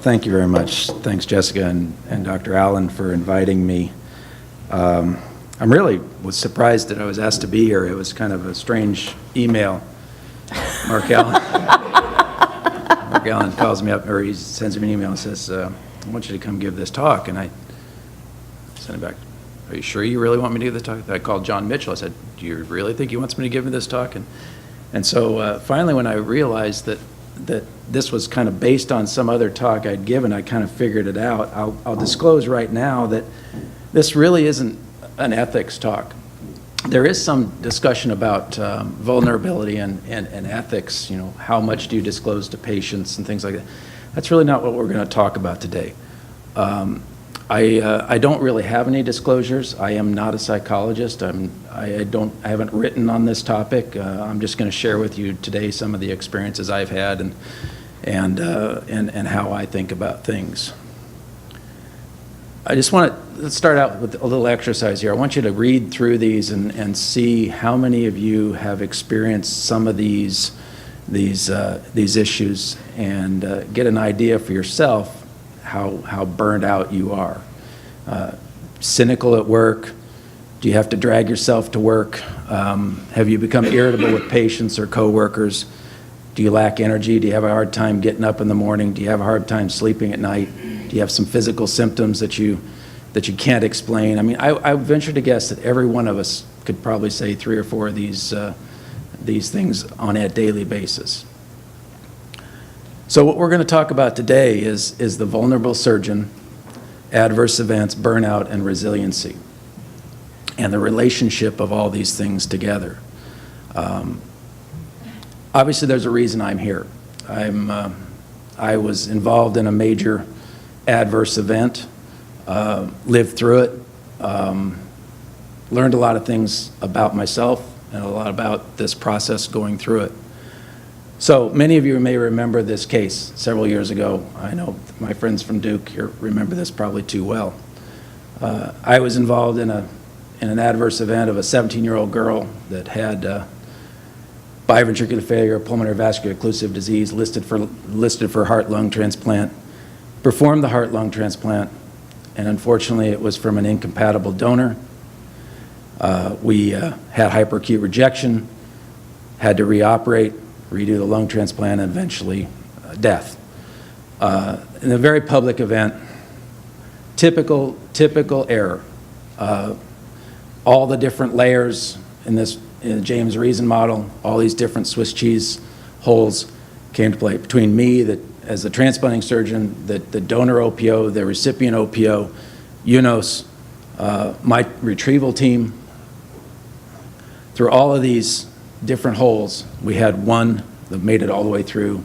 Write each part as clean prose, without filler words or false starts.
Thank you very much. Thanks, Jessica and Dr. Allen, for inviting me. I'm really was surprised that I was asked to be here. It was kind of a strange email. Mark Allen calls me up, or he sends me an email and says, I want you to come give this talk. And I sent him back, are you sure you really want me to give this talk? I called John Mitchell. I said, do you really think he wants me to give this talk? And so finally, when I realized that this was kind of based on some other talk I'd given, I kind of figured it out. I'll disclose right now that this really isn't an ethics talk. There is some discussion about vulnerability and ethics, you know, how much do you disclose to patients and things like that. That's really not what we're going to talk about today. I don't really have any disclosures. I am not a psychologist. I haven't written on this topic. I'm just going to share with you today some of the experiences I've had and how I think about things. I just want to start out with a little exercise here. I want you to read through these and see how many of you have experienced some of these issues and get an idea for yourself how burned out you are. Cynical at work? Do you have to drag yourself to work? Have you become irritable with patients or coworkers? Do you lack energy? Do you have a hard time getting up in the morning? Do you have a hard time sleeping at night? Do you have some physical symptoms that you can't explain? I mean, I venture to guess that every one of us could probably say 3 or 4 of these things on a daily basis. So what we're going to talk about today is the vulnerable surgeon, adverse events, burnout, and resiliency, and the relationship of all these things together. Obviously, there's a reason I'm here. I was involved in a major adverse event, lived through it, learned a lot of things about myself and a lot about this process going through it. So many of you may remember this case several years ago. I know my friends from Duke here remember this probably too well. I was involved in an adverse event of a 17-year-old girl that had biventricular failure, pulmonary vascular occlusive disease, listed for heart-lung transplant, performed the heart-lung transplant, and unfortunately it was from an incompatible donor. We had hyperacute rejection, had to reoperate, redo the lung transplant, and eventually death. In a very public event, typical error. All the different layers in the James Reason model, all these different Swiss cheese holes came to play between me as the transplanting surgeon, the donor OPO, the recipient OPO, UNOS, my retrieval team. Through all of these different holes, we had one that made it all the way through,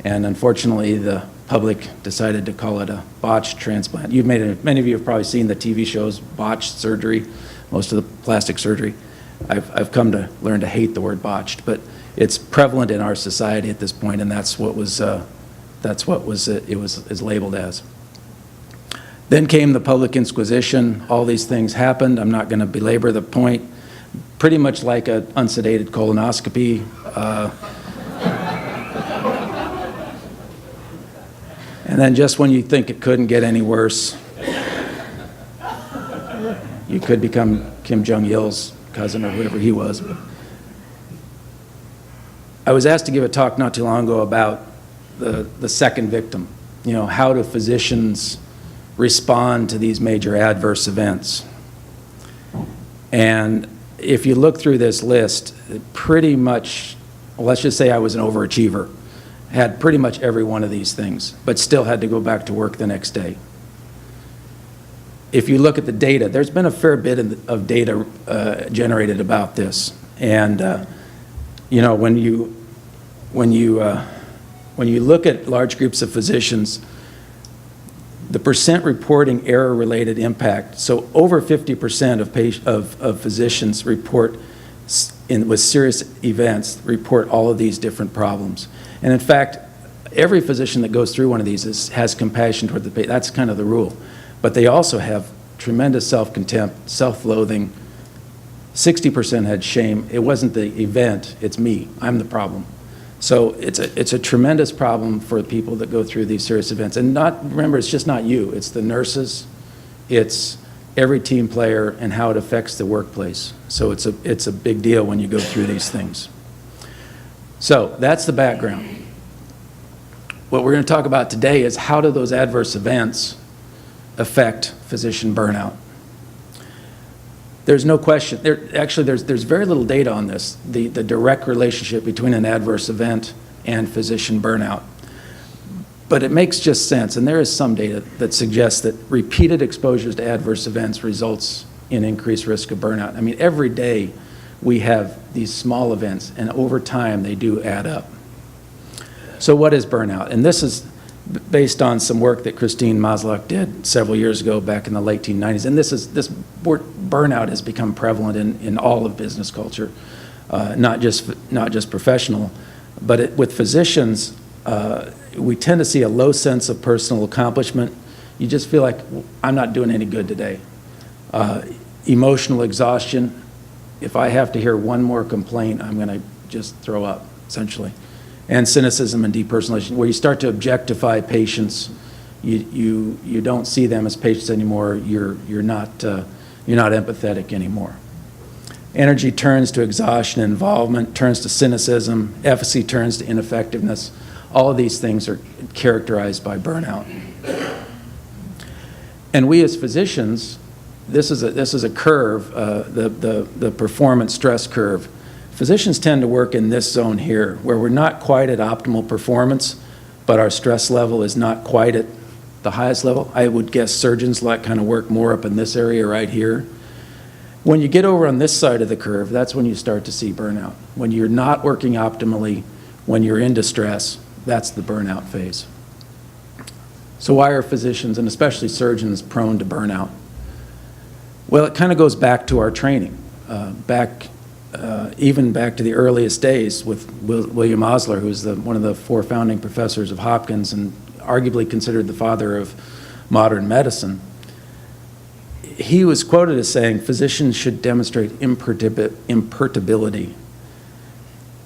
and unfortunately the public decided to call it a botched transplant. Many of you have probably seen the TV shows botched surgery, most of the plastic surgery. I've come to learn to hate the word botched, but it's prevalent in our society at this point, and that's what it was labeled as. Then came the public inquisition. All these things happened. I'm not going to belabor the point. Pretty much like an unsedated colonoscopy. And then just when you think it couldn't get any worse, you could become Kim Jong-il's cousin or whoever he was. I was asked to give a talk not too long ago about the second victim. You know, how do physicians respond to these major adverse events? And if you look through this list, pretty much, well, let's just say I was an overachiever, had pretty much every one of these things, but still had to go back to work the next day. If you look at the data, there's been a fair bit of data generated about this. And, you know, when you look at large groups of physicians, the percent reporting error-related impact, so over 50% of physicians report with serious events, report all of these different problems. And in fact, every physician that goes through one of these has compassion toward the patient. That's kind of the rule. But they also have tremendous self-contempt, self-loathing. 60% had shame. It wasn't the event, it's me. I'm the problem. So it's a tremendous problem for people that go through these serious events. And remember, it's just not you. It's the nurses. It's every team player and how it affects the workplace. So it's a big deal when you go through these things. So that's the background. What we're going to talk about today is how do those adverse events affect physician burnout. There's no question. There's very little data on this, the direct relationship between an adverse event and physician burnout. But it makes just sense, and there is some data that suggests that repeated exposures to adverse events results in increased risk of burnout. I mean, every day we have these small events, and over time they do add up. So what is burnout? And this is based on some work that Christine Maslach did several years ago back in the late 1990s. And this burnout has become prevalent in all of business culture, not just professional. But with physicians, we tend to see a low sense of personal accomplishment. You just feel like, I'm not doing any good today. Emotional exhaustion. If I have to hear one more complaint, I'm going to just throw up, essentially. And cynicism and depersonalization, where you start to objectify patients. You don't see them as patients anymore. You're not empathetic anymore. Energy turns to exhaustion and involvement, turns to cynicism. Efficacy turns to ineffectiveness. All of these things are characterized by burnout. And we as physicians, this is a curve, the performance stress curve. Physicians tend to work in this zone here, where we're not quite at optimal performance, but our stress level is not quite at the highest level. I would guess surgeons kind of work more up in this area right here. When you get over on this side of the curve, that's when you start to see burnout. When you're not working optimally, when you're in distress, that's the burnout phase. So why are physicians, and especially surgeons, prone to burnout? Well, it kind of goes back to our training, even back to the earliest days with William Osler, who's one of the 4 founding professors of Hopkins and arguably considered the father of modern medicine. He was quoted as saying, physicians should demonstrate imperturbability.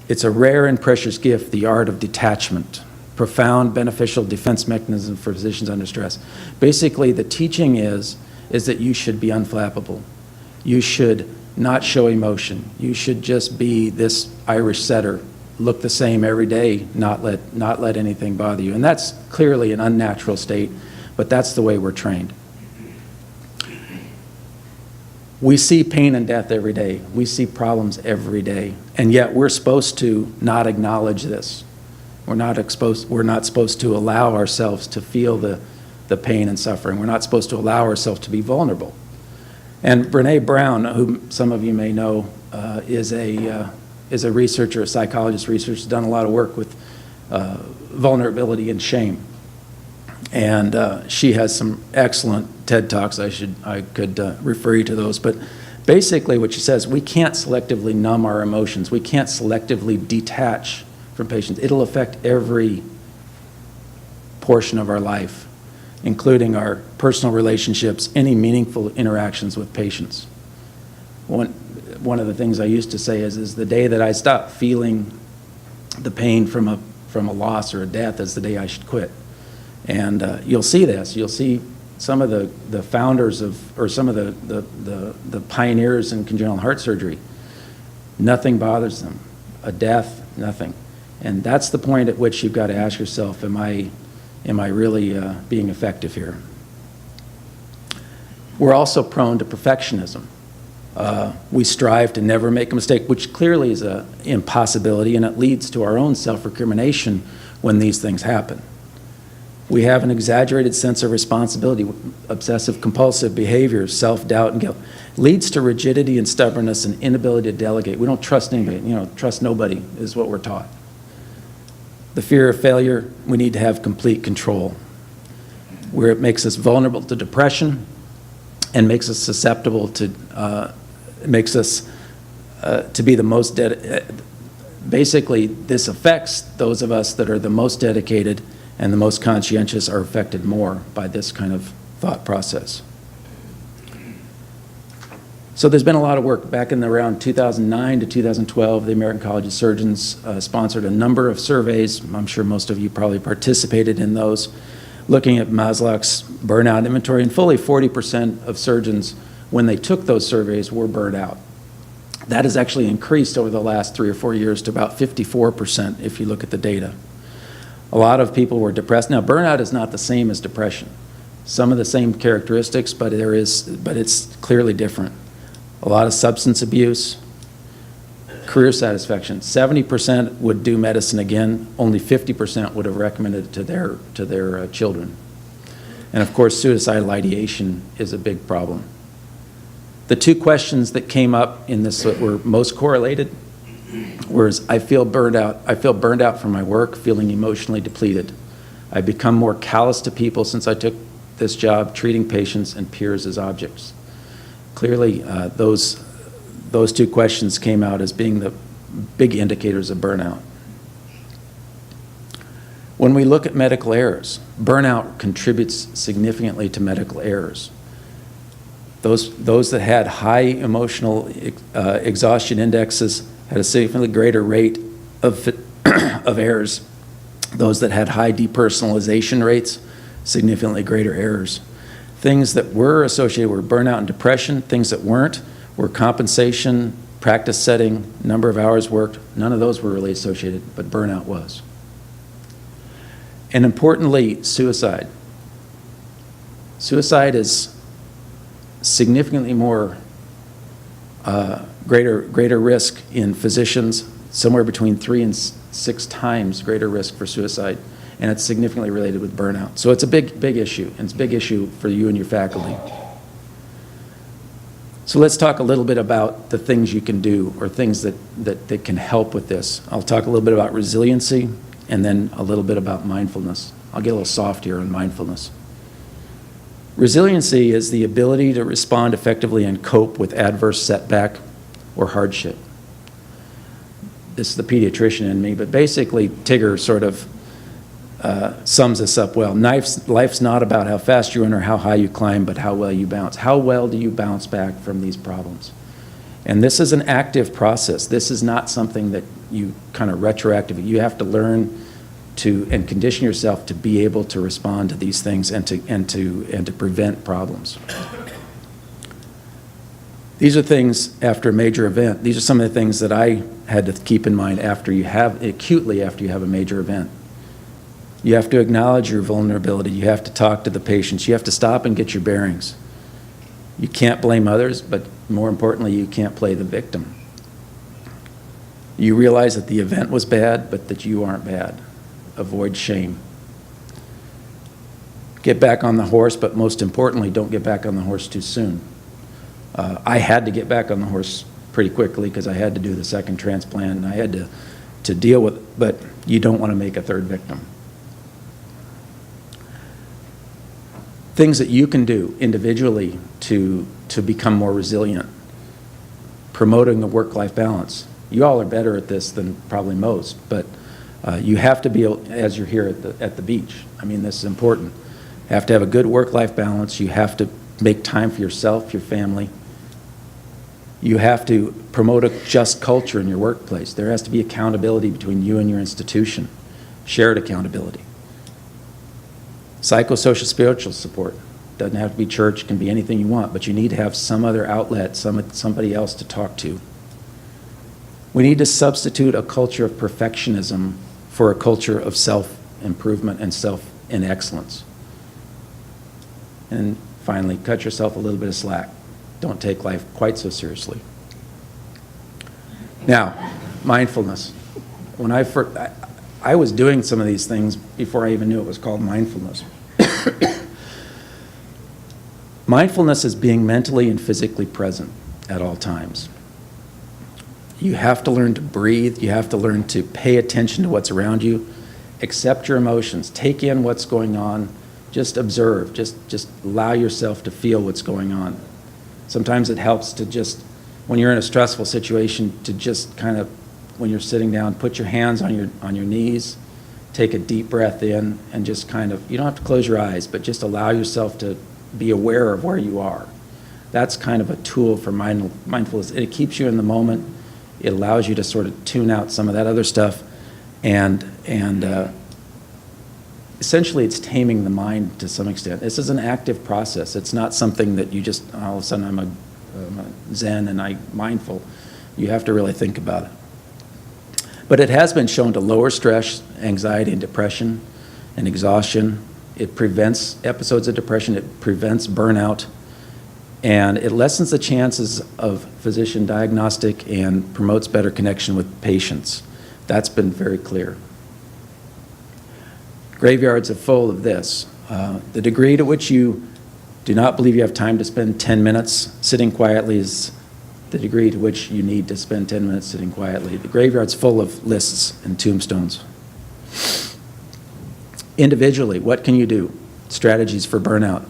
It's a rare and precious gift, the art of detachment, profound beneficial defense mechanism for physicians under stress. Basically, the teaching is that you should be unflappable. You should not show emotion. You should just be this Irish setter, look the same every day, not let anything bother you. And that's clearly an unnatural state, but that's the way we're trained. We see pain and death every day. We see problems every day, and yet we're supposed to not acknowledge this. We're not supposed to allow ourselves to feel the pain and suffering. We're not supposed to allow ourselves to be vulnerable. And Brené Brown, whom some of you may know, is a researcher, a psychologist researcher, done a lot of work with vulnerability and shame. And she has some excellent TED Talks. I could refer you to those. But basically what she says, we can't selectively numb our emotions. We can't selectively detach from patients. It'll affect every portion of our life, including our personal relationships, any meaningful interactions with patients. One of the things I used to say is the day that I stop feeling the pain from a loss or a death is the day I should quit. And you'll see this. You'll see some of the founders or some of the pioneers in congenital heart surgery. Nothing bothers them. A death, nothing. And that's the point at which you've got to ask yourself, am I really being effective here? We're also prone to perfectionism. We strive to never make a mistake, which clearly is an impossibility, and it leads to our own self-recrimination when these things happen. We have an exaggerated sense of responsibility, obsessive-compulsive behavior, self-doubt and guilt. Leads to rigidity and stubbornness and inability to delegate. We don't trust anybody, trust nobody is what we're taught. The fear of failure, we need to have complete control, where it makes us vulnerable to depression and makes us susceptible to, to be the most basically, this affects those of us that are the most dedicated and the most conscientious are affected more by this kind of thought process. So there's been a lot of work. Back in around 2009 to 2012, the American College of Surgeons sponsored a number of surveys. I'm sure most of you probably participated in those, looking at Maslach's burnout inventory, and fully 40% of surgeons, when they took those surveys, were burned out. That has actually increased over the last 3 or 4 years to about 54% if you look at the data. A lot of people were depressed. Now, burnout is not the same as depression. Some of the same characteristics, but it's clearly different. A lot of substance abuse, career satisfaction. 70% would do medicine again. Only 50% would have recommended it to their children. And of course, suicidal ideation is a big problem. The two questions that came up in this that were most correlated was, I feel burned out from my work, feeling emotionally depleted. I've become more callous to people since I took this job, treating patients and peers as objects. Clearly, those two questions came out as being the big indicators of burnout. When we look at medical errors, burnout contributes significantly to medical errors. Those that had high emotional exhaustion indexes had a significantly greater rate of errors. Those that had high depersonalization rates, significantly greater errors. Things that were associated were burnout and depression. Things that weren't were compensation, practice setting, number of hours worked. None of those were really associated, but burnout was. And importantly, suicide. Suicide is significantly more greater risk in physicians, somewhere between 3 and 6 times greater risk for suicide, and it's significantly related with burnout. So it's a big issue, and it's a big issue for you and your faculty. So let's talk a little bit about the things you can do, or things that can help with this. I'll talk a little bit about resiliency, and then a little bit about mindfulness. I'll get a little soft here on mindfulness. Resiliency is the ability to respond effectively and cope with adverse setback or hardship. This is the pediatrician in me, but basically Tigger sort of sums this up well. Life's not about how fast you run or how high you climb, but how well you bounce. How well do you bounce back from these problems? And this is an active process. This is not something that you kind of retroactively, you have to learn to and condition yourself to be able to respond to these things and to prevent problems. These are things after a major event. These are some of the things that I had to keep in mind acutely after you have a major event. You have to acknowledge your vulnerability. You have to talk to the patients. You have to stop and get your bearings. You can't blame others, but more importantly, you can't play the victim. You realize that the event was bad, but that you aren't bad. Avoid shame. Get back on the horse, but most importantly, don't get back on the horse too soon. I had to get back on the horse pretty quickly because I had to do the second transplant and I had to deal with it, but you don't want to make a third victim. Things that you can do individually to become more resilient. Promoting a work-life balance. You all are better at this than probably most, but you have to be, as you're here at the beach, I mean, this is important. You have to have a good work-life balance. You have to make time for yourself, your family. You have to promote a just culture in your workplace. There has to be accountability between you and your institution, shared accountability. Psychosocial spiritual support. Doesn't have to be church, can be anything you want, but you need to have some other outlet, somebody else to talk to. We need to substitute a culture of perfectionism for a culture of self-improvement and excellence. And finally, cut yourself a little bit of slack. Don't take life quite so seriously. Now, mindfulness. When I was doing some of these things before I even knew it was called mindfulness. Mindfulness is being mentally and physically present at all times. You have to learn to breathe. You have to learn to pay attention to what's around you. Accept your emotions. Take in what's going on. Just observe. Just allow yourself to feel what's going on. Sometimes it helps to just, when you're in a stressful situation, to just kind of, when you're sitting down, put your hands on your knees, take a deep breath in, and just kind of, you don't have to close your eyes, but just allow yourself to be aware of where you are. That's kind of a tool for mindfulness. It keeps you in the moment. It allows you to sort of tune out some of that other stuff, and essentially it's taming the mind to some extent. This is an active process. It's not something that you just, all of a sudden I'm a Zen and I'm mindful. You have to really think about it. But it has been shown to lower stress, anxiety, and depression, and exhaustion. It prevents episodes of depression. It prevents burnout. And it lessens the chances of physician diagnostic and promotes better connection with patients. That's been very clear. Graveyards are full of this. The degree to which you do not believe you have time to spend 10 minutes sitting quietly is the degree to which you need to spend 10 minutes sitting quietly. The graveyard's full of lists and tombstones. Individually, what can you do? Strategies for burnout.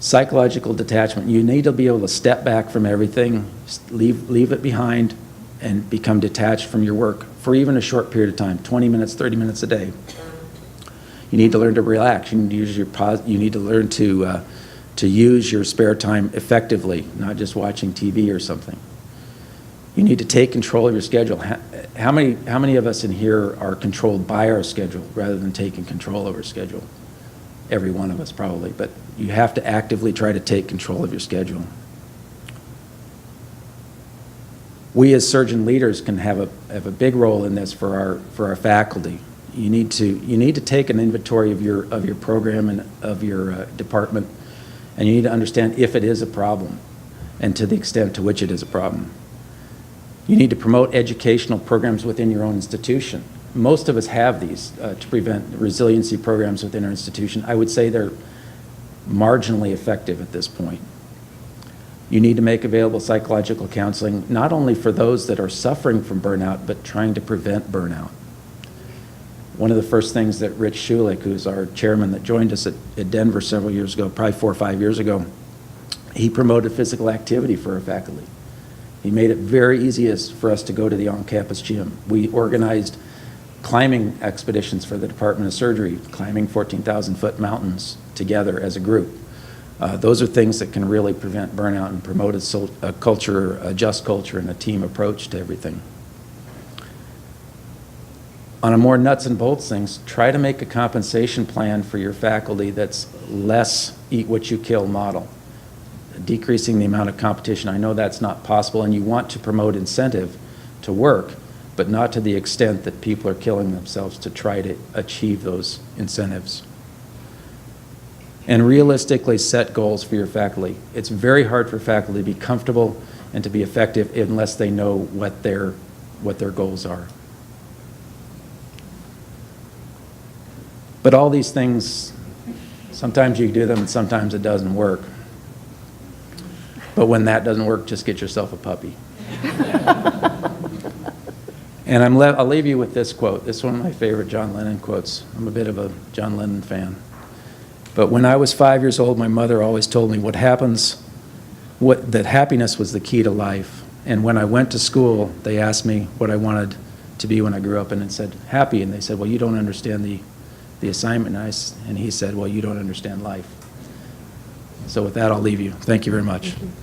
Psychological detachment. You need to be able to step back from everything, leave it behind, and become detached from your work for even a short period of time, 20 minutes, 30 minutes a day. You need to learn to relax. You need to use you need to learn to use your spare time effectively, not just watching TV or something. You need to take control of your schedule. How many of us in here are controlled by our schedule rather than taking control of our schedule? Every one of us probably, but you have to actively try to take control of your schedule. We as surgeon leaders can have a big role in this for our faculty. You need to take an inventory of your program and of your department, and you need to understand if it is a problem and to the extent to which it is a problem. You need to promote educational programs within your own institution. Most of us have these to prevent resiliency programs within our institution. I would say they're marginally effective at this point. You need to make available psychological counseling, not only for those that are suffering from burnout, but trying to prevent burnout. One of the first things that Rich Schulich, who's our chairman that joined us at Denver several years ago, probably 4 or 5 years ago, he promoted physical activity for our faculty. He made it very easy for us to go to the on-campus gym. We organized climbing expeditions for the Department of Surgery, climbing 14,000-foot mountains together as a group. Those are things that can really prevent burnout and promote a culture, a just culture, and a team approach to everything. On a more nuts and bolts things, try to make a compensation plan for your faculty that's less eat what you kill model, decreasing the amount of competition. I know that's not possible, and you want to promote incentive to work, but not to the extent that people are killing themselves to try to achieve those incentives. And realistically set goals for your faculty. It's very hard for faculty to be comfortable and to be effective unless they know what their goals are. But all these things, sometimes you do them and sometimes it doesn't work. But when that doesn't work, just get yourself a puppy. And I'll leave you with this quote. This is one of my favorite John Lennon quotes. I'm a bit of a John Lennon fan. But when I was 5 years old, my mother always told me that happiness was the key to life. And when I went to school, they asked me what I wanted to be when I grew up, and it said happy. And they said, well, you don't understand the assignment. And he said, well, you don't understand life. So with that, I'll leave you. Thank you very much. Thank you.